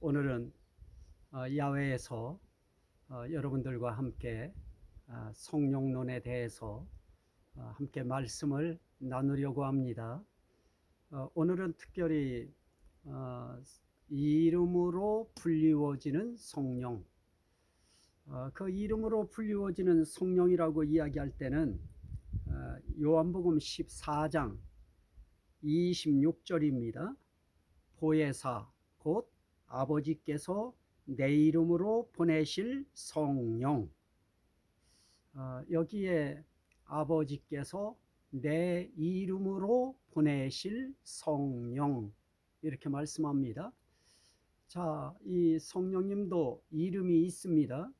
오늘은 야외에서 여러분들과 함께 성령론에 대해서 함께 말씀을 나누려고 합니다. 오늘은 특별히 이름으로 불리워지는 성령, 그 이름으로 불리워지는 성령이라고 이야기할 때는 요한복음 14장 26절입니다. 보혜사 곧 아버지께서 내 이름으로 보내실 성령, 여기에 아버지께서 내 이름으로 보내실 성령 이렇게 말씀합니다. 자, 이 성령님도 이름이 있습니다.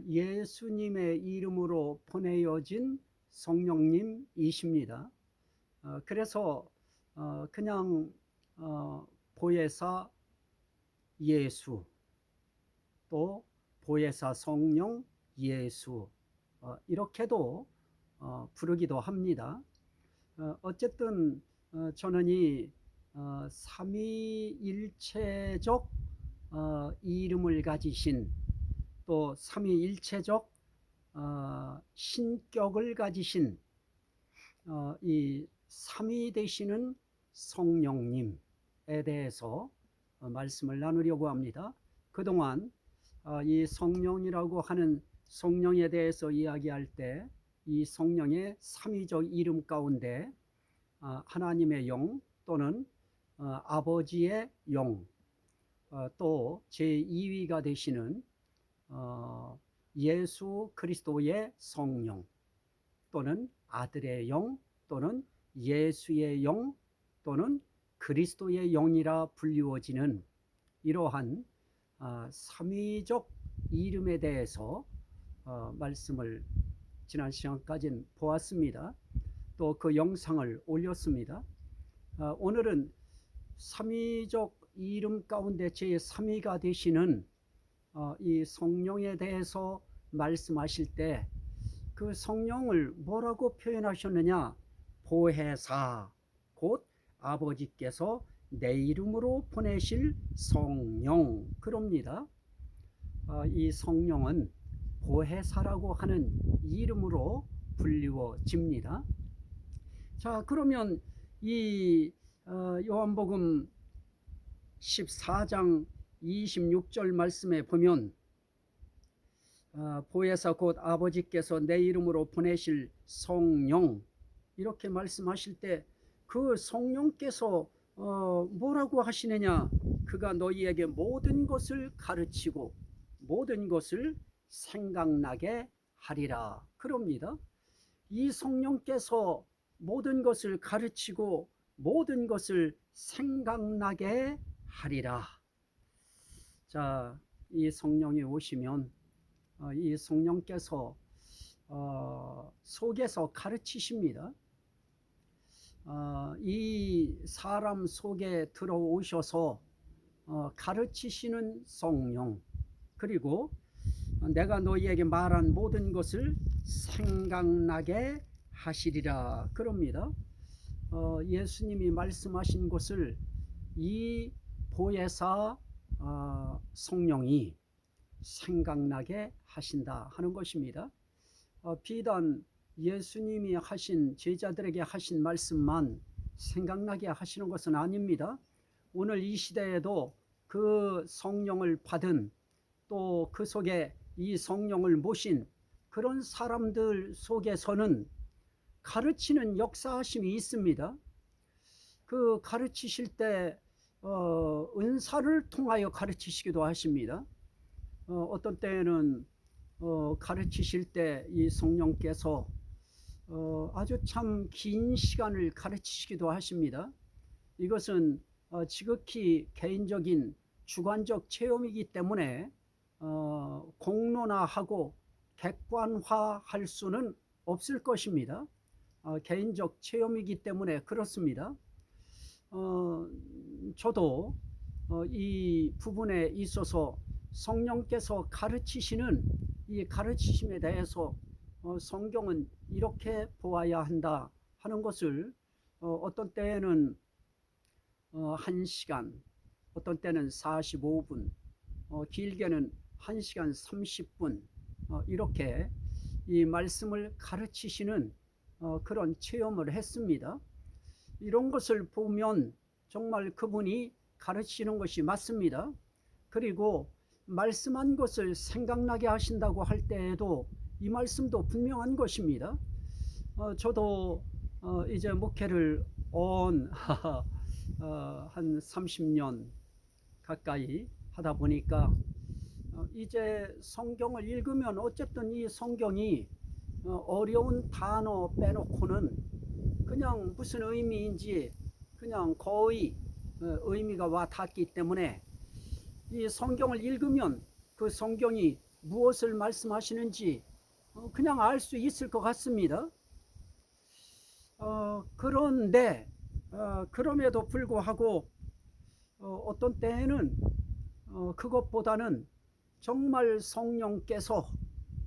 예수님의 이름으로 보내어진 성령님이십니다. 그래서 그냥 보혜사 예수, 또 보혜사 성령 예수, 이렇게도 부르기도 합니다. 어쨌든 저는 이 삼위일체적 이름을 가지신, 또 삼위일체적 신격을 가지신 이 삼위 되시는 성령님에 대해서 말씀을 나누려고 합니다. 그동안 이 성령이라고 하는 성령에 대해서 이야기할 때 이 성령의 삼위적 이름 가운데 하나님의 영 또는 아버지의 영, 또 제2위가 되시는 예수 그리스도의 성령, 또는 아들의 영, 또는 예수의 영, 또는 그리스도의 영이라 불리워지는 이러한 삼위적 이름에 대해서 말씀을 지난 시간까지는 보았습니다. 또 그 영상을 올렸습니다. 오늘은 삼위적 이름 가운데 제3위가 되시는 이 성령에 대해서 말씀하실 때 그 성령을 뭐라고 표현하셨느냐? 보혜사 곧 아버지께서 내 이름으로 보내실 성령, 그럽니다. 이 성령은 보혜사라고 하는 이름으로 불리워집니다. 자, 그러면 이 요한복음 14장 26절 말씀에 보면 보혜사 곧 아버지께서 내 이름으로 보내실 성령, 이렇게 말씀하실 때 그 성령께서 뭐라고 하시느냐? 그가 너희에게 모든 것을 가르치고 모든 것을 생각나게 하리라, 그럽니다. 이 성령께서 모든 것을 가르치고 모든 것을 생각나게 하리라. 자, 이 성령이 오시면 이 성령께서 속에서 가르치십니다. 이 사람 속에 들어오셔서 가르치시는 성령, 그리고 내가 너희에게 말한 모든 것을 생각나게 하시리라, 그럽니다. 예수님이 말씀하신 것을 이 보혜사 성령이 생각나게 하신다 하는 것입니다. 비단 예수님이 하신, 제자들에게 하신 말씀만 생각나게 하시는 것은 아닙니다. 오늘 이 시대에도 그 성령을 받은, 또 그 속에 이 성령을 모신 그런 사람들 속에서는 가르치는 역사하심이 있습니다. 그 가르치실 때 은사를 통하여 가르치시기도 하십니다. 어떤 때에는 가르치실 때 이 성령께서 아주 참 긴 시간을 가르치시기도 하십니다. 이것은 지극히 개인적인 주관적 체험이기 때문에 공론화하고 객관화할 수는 없을 것입니다. 개인적 체험이기 때문에 그렇습니다. 저도 이 부분에 있어서 성령께서 가르치시는 이 가르치심에 대해서 성경은 이렇게 보아야 한다 하는 것을 어떤 때에는 1시간, 어떤 때는 45분, 길게는 1시간 30분 이렇게 이 말씀을 가르치시는 그런 체험을 했습니다. 이런 것을 보면 정말 그분이 가르치는 것이 맞습니다. 그리고 말씀한 것을 생각나게 하신다고 할 때에도 이 말씀도 분명한 것입니다. 저도 이제 목회를 한 30년 가까이 하다 보니까 이제 성경을 읽으면 어쨌든 이 성경이 어려운 단어 빼놓고는 그냥 무슨 의미인지 그냥 거의 의미가 와 닿기 때문에 이 성경을 읽으면 그 성경이 무엇을 말씀하시는지 그냥 알 수 있을 것 같습니다. 그런데 그럼에도 불구하고 어떤 때에는 그것보다는 정말 성령께서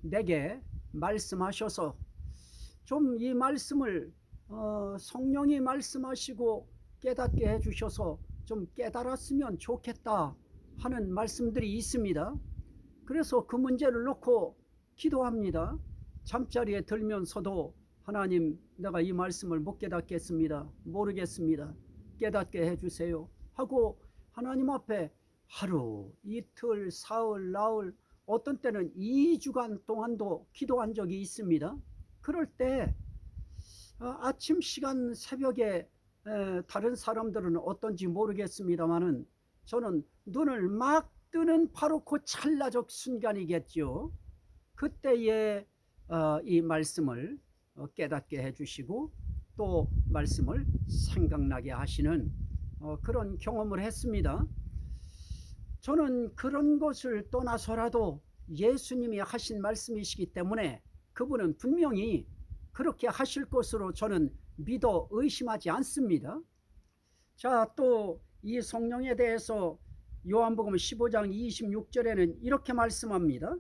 내게 말씀하셔서 좀 이 말씀을 성령이 말씀하시고 깨닫게 해주셔서 좀 깨달았으면 좋겠다 하는 말씀들이 있습니다. 그래서 그 문제를 놓고 기도합니다. 잠자리에 들면서도 하나님, 내가 이 말씀을 못 깨닫겠습니다. 모르겠습니다. 깨닫게 해주세요 하고 하나님 앞에 하루, 이틀, 사흘, 나흘, 어떤 때는 2주간 동안도 기도한 적이 있습니다. 그럴 때 아침 시간 새벽에 다른 사람들은 어떤지 모르겠습니다만은 저는 눈을 막 뜨는 바로 그 찰나적 순간이겠죠. 그때에 이 말씀을 깨닫게 해주시고 또 말씀을 생각나게 하시는 그런 경험을 했습니다. 저는 그런 것을 떠나서라도 예수님이 하신 말씀이시기 때문에 그분은 분명히 그렇게 하실 것으로 저는 믿어 의심하지 않습니다. 자, 또 이 성령에 대해서 요한복음 15장 26절에는 이렇게 말씀합니다.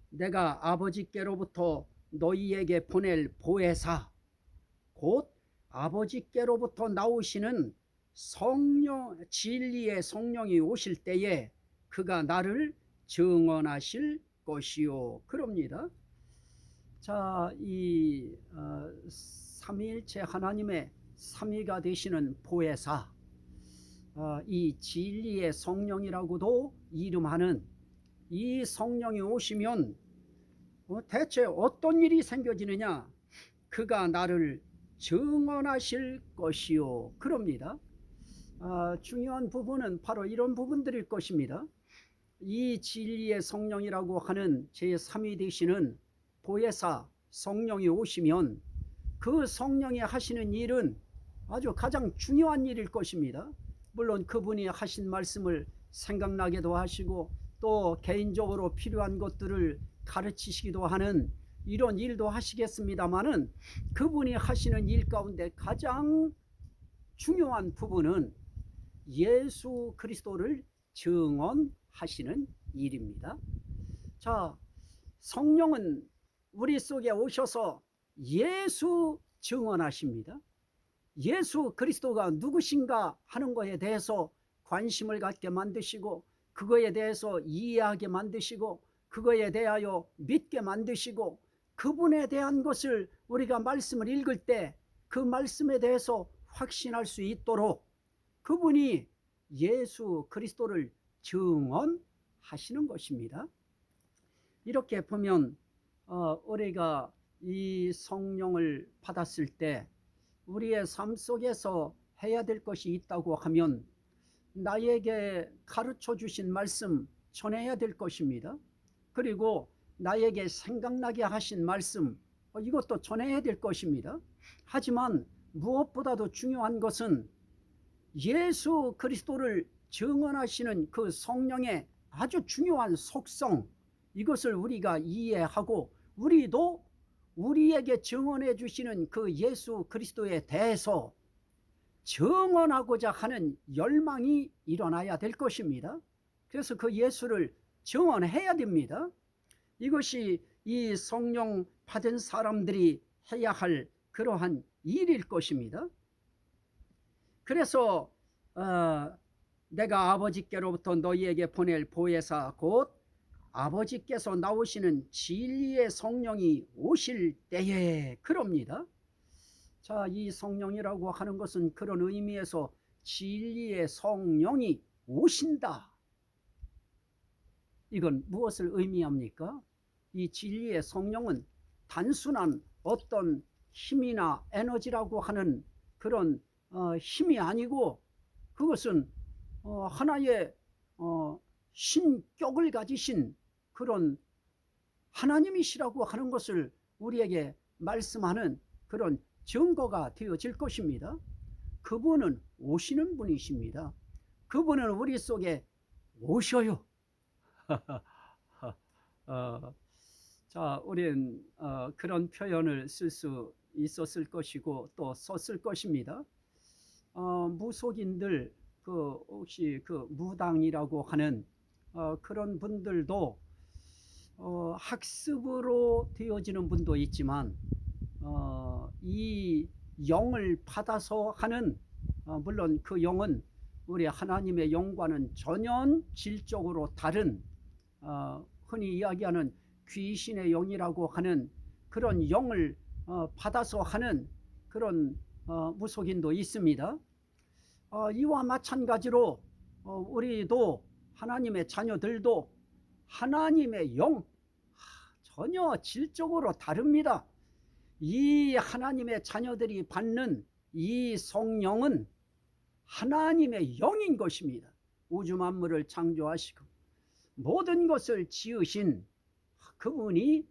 내가 아버지께로부터 너희에게 보낼 보혜사 곧 아버지께로부터 나오시는 성령, 진리의 성령이 오실 때에 그가 나를 증언하실 것이요 그럽니다. 자, 이 삼위일체 하나님의 삼위가 되시는 보혜사, 이 진리의 성령이라고도 이름하는 이 성령이 오시면 대체 어떤 일이 생겨지느냐? 그가 나를 증언하실 것이요 그럽니다. 중요한 부분은 바로 이런 부분들일 것입니다. 이 진리의 성령이라고 하는 제3위 되시는 보혜사 성령이 오시면 그 성령이 하시는 일은 아주 가장 중요한 일일 것입니다. 물론 그분이 하신 말씀을 생각나게도 하시고 또 개인적으로 필요한 것들을 가르치시기도 하는 이런 일도 하시겠습니다마는 그분이 하시는 일 가운데 가장 중요한 부분은 예수 그리스도를 증언하시는 일입니다. 자, 성령은 우리 속에 오셔서 예수 증언하십니다. 예수 그리스도가 누구신가 하는 것에 대해서 관심을 갖게 만드시고 그거에 대해서 이해하게 만드시고 그거에 대하여 믿게 만드시고 그분에 대한 것을 우리가 말씀을 읽을 때 그 말씀에 대해서 확신할 수 있도록 그분이 예수 그리스도를 증언하시는 것입니다. 이렇게 보면 우리가 이 성령을 받았을 때 우리의 삶 속에서 해야 될 것이 있다고 하면 나에게 가르쳐 주신 말씀 전해야 될 것입니다. 그리고 나에게 생각나게 하신 말씀 이것도 전해야 될 것입니다. 하지만 무엇보다도 중요한 것은 예수 그리스도를 증언하시는 그 성령의 아주 중요한 속성 이것을 우리가 이해하고 우리도 우리에게 증언해 주시는 그 예수 그리스도에 대해서 증언하고자 하는 열망이 일어나야 될 것입니다. 그래서 그 예수를 증언해야 됩니다. 이것이 이 성령 받은 사람들이 해야 할 그러한 일일 것입니다. 그래서 내가 아버지께로부터 너희에게 보낼 보혜사 곧 아버지께서 나오시는 진리의 성령이 오실 때에 그럽니다. 자, 이 성령이라고 하는 것은 그런 의미에서 진리의 성령이 오신다. 이건 무엇을 의미합니까? 이 진리의 성령은 단순한 어떤 힘이나 에너지라고 하는 그런 힘이 아니고 그것은 하나의 신격을 가지신 그런 하나님이시라고 하는 것을 우리에게 말씀하는 그런 증거가 되어질 것입니다. 그분은 오시는 분이십니다. 그분은 우리 속에 오셔요. 자, 우리는 그런 표현을 쓸 수 있었을 것이고 또 썼을 것입니다. 무속인들 혹시 무당이라고 하는 그런 분들도 학습으로 되어지는 분도 있지만 이 영을 받아서 하는 물론 그 영은 우리 하나님의 영과는 전혀 질적으로 다른 흔히 이야기하는 귀신의 영이라고 하는 그런 영을 받아서 하는 그런 무속인도 있습니다. 이와 마찬가지로 우리도 하나님의 자녀들도 하나님의 영 전혀 질적으로 다릅니다. 이 하나님의 자녀들이 받는 이 성령은 하나님의 영인 것입니다. 우주 만물을 창조하시고 모든 것을 지으신 그분이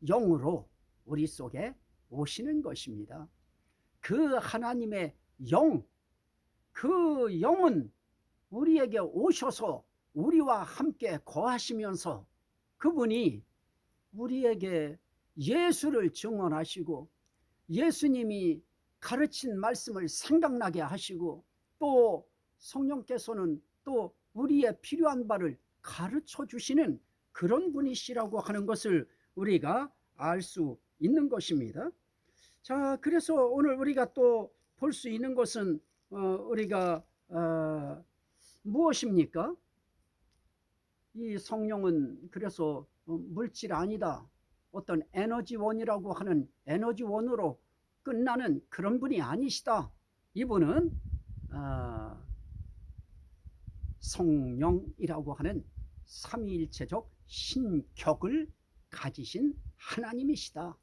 영으로 우리 속에 오시는 것입니다. 그 하나님의 영, 그 영은 우리에게 오셔서 우리와 함께 거하시면서 그분이 우리에게 예수를 증언하시고 예수님이 가르친 말씀을 생각나게 하시고 또 성령께서는 또 우리의 필요한 바를 가르쳐 주시는 그런 분이시라고 하는 것을 우리가 알 수 있는 것입니다. 자, 그래서 오늘 우리가 또 볼 수 있는 것은 우리가 무엇입니까? 이 성령은 그래서 물질 아니다. 어떤 에너지원이라고 하는 에너지원으로 끝나는 그런 분이 아니시다. 이분은 성령이라고 하는 삼위일체적 신격을 가지신 하나님이시다.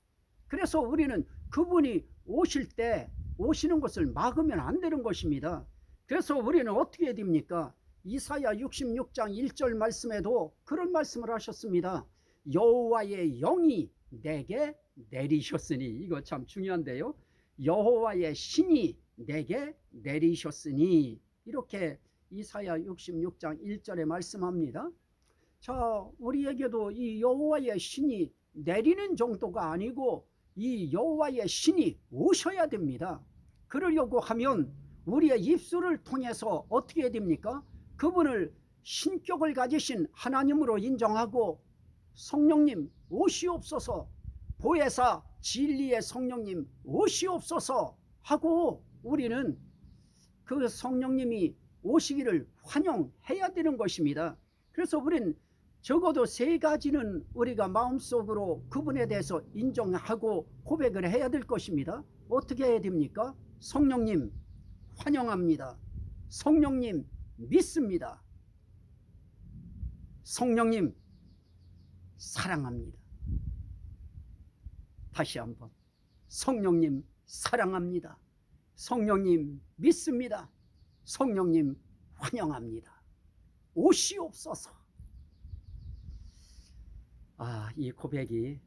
그래서 우리는 그분이 오실 때 오시는 것을 막으면 안 되는 것입니다. 그래서 우리는 어떻게 해야 됩니까? 이사야 66장 1절 말씀에도 그런 말씀을 하셨습니다. 여호와의 영이 내게 내리셨으니, 이거 참 중요한데요. 여호와의 신이 내게 내리셨으니, 이렇게 이사야 66장 1절에 말씀합니다. 자, 우리에게도 이 여호와의 신이 내리는 정도가 아니고 이 여호와의 신이 오셔야 됩니다. 그러려고 하면 우리의 입술을 통해서 어떻게 해야 됩니까? 그분을 신격을 가지신 하나님으로 인정하고 성령님 오시옵소서, 보혜사 진리의 성령님 오시옵소서 하고 우리는 그 성령님이 오시기를 환영해야 되는 것입니다. 그래서 우리는 적어도 3가지는 우리가 마음속으로 그분에 대해서 인정하고 고백을 해야 될 것입니다. 어떻게 해야 됩니까? 성령님 환영합니다. 성령님 믿습니다. 성령님 사랑합니다. 다시 한번 성령님 사랑합니다. 성령님 믿습니다. 성령님 환영합니다. 오시옵소서. 이 고백이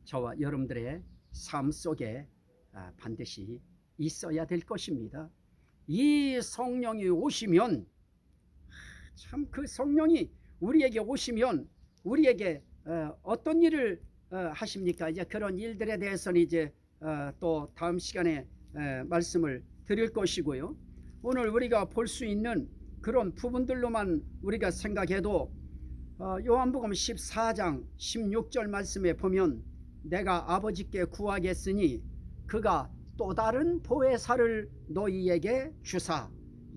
저와 여러분들의 삶 속에 반드시 있어야 될 것입니다. 이 성령이 오시면 참 그 성령이 우리에게 오시면 우리에게 어떤 일을 하십니까? 이제 그런 일들에 대해서는 이제 또 다음 시간에 말씀을 드릴 것이고요. 오늘 우리가 볼 수 있는 그런 부분들로만 우리가 생각해도 요한복음 14장 16절 말씀에 보면 내가 아버지께 구하겠으니 그가 또 다른 보혜사를 너희에게 주사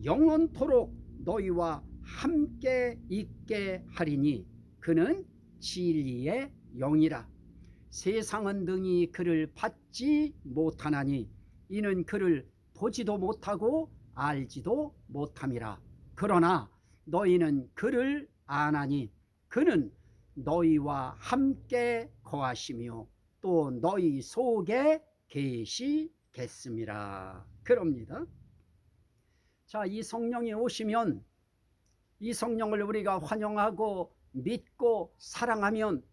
영원토록 너희와 함께 있게 하리니 그는 진리의 영이라. 세상은 능히 그를 받지 못하나니 이는 그를 보지도 못하고 알지도 못함이라. 그러나 너희는 그를 아나니 그는 너희와 함께 거하시며 또 너희 속에 계시겠습니다. 그럽니다. 자, 이 성령이 오시면, 이 성령을 우리가 환영하고 믿고 사랑하면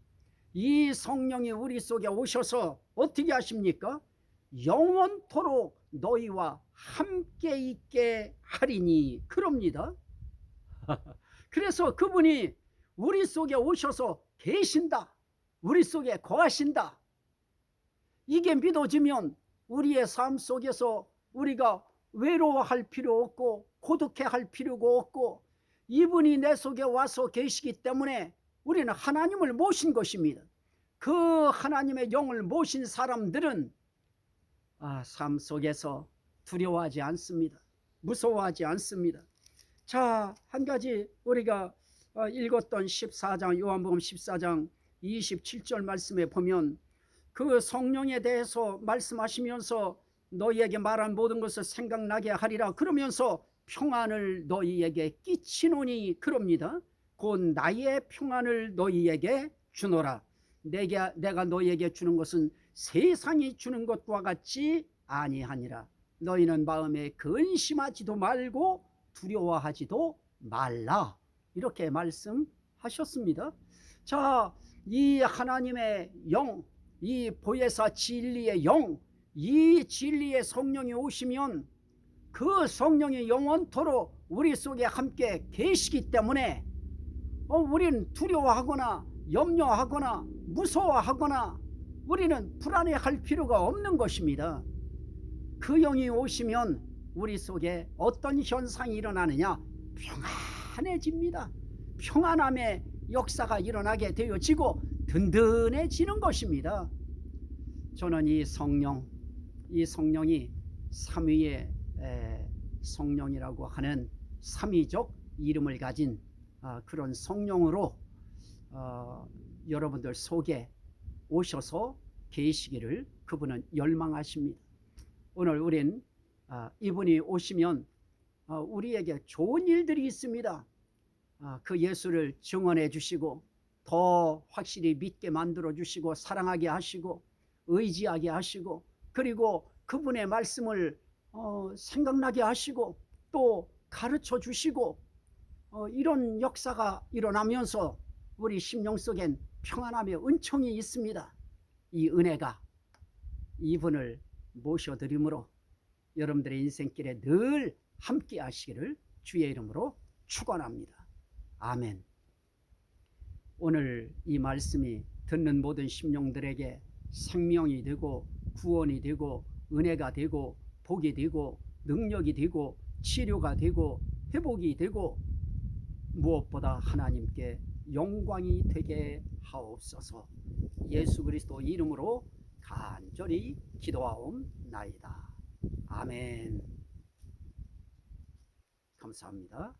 이 성령이 우리 속에 오셔서 어떻게 하십니까? 영원토록 너희와 함께 있게 하리니 그럽니다. 그래서 그분이 우리 속에 오셔서 계신다, 우리 속에 거하신다. 이게 믿어지면 우리의 삶 속에서 우리가 외로워할 필요 없고 고독해할 필요가 없고, 이분이 내 속에 와서 계시기 때문에 우리는 하나님을 모신 것입니다. 그 하나님의 영을 모신 사람들은 삶 속에서 두려워하지 않습니다. 무서워하지 않습니다. 자, 한 가지 우리가 읽었던 14장, 요한복음 14장 27절 말씀에 보면 그 성령에 대해서 말씀하시면서 너희에게 말한 모든 것을 생각나게 하리라 그러면서 평안을 너희에게 끼치노니 그럽니다. 곧 나의 평안을 너희에게 주노라. 내가 너희에게 주는 것은 세상이 주는 것과 같지 아니하니라. 너희는 마음에 근심하지도 말고 두려워하지도 말라. 이렇게 말씀하셨습니다. 자, 이 하나님의 영, 이 보혜사 진리의 영, 이 진리의 성령이 오시면 그 성령이 영원토록 우리 속에 함께 계시기 때문에 우리는 두려워하거나 염려하거나 무서워하거나 우리는 불안해할 필요가 없는 것입니다. 그 영이 오시면 우리 속에 어떤 현상이 일어나느냐? 평안해집니다. 평안함의 역사가 일어나게 되어지고 든든해지는 것입니다. 저는 이 성령이 삼위의 성령이라고 하는 삼위적 이름을 가진 그런 성령으로 여러분들 속에 오셔서 계시기를 그분은 열망하십니다. 오늘 우린 이분이 오시면 우리에게 좋은 일들이 있습니다. 그 예수를 증언해 주시고 더 확실히 믿게 만들어 주시고 사랑하게 하시고 의지하게 하시고, 그리고 그분의 말씀을 생각나게 하시고 또 가르쳐 주시고, 이런 역사가 일어나면서 우리 심령 속엔 평안함의 은총이 있습니다. 이 은혜가 이분을 모셔드림으로 여러분들의 인생길에 늘 함께 하시기를 주의 이름으로 축원합니다. 아멘. 오늘 이 말씀이 듣는 모든 심령들에게 생명이 되고 구원이 되고 은혜가 되고 복이 되고 능력이 되고 치료가 되고 회복이 되고 무엇보다 하나님께 영광이 되게 하옵소서. 예수 그리스도 이름으로 간절히 기도하옵나이다. 아멘. 감사합니다.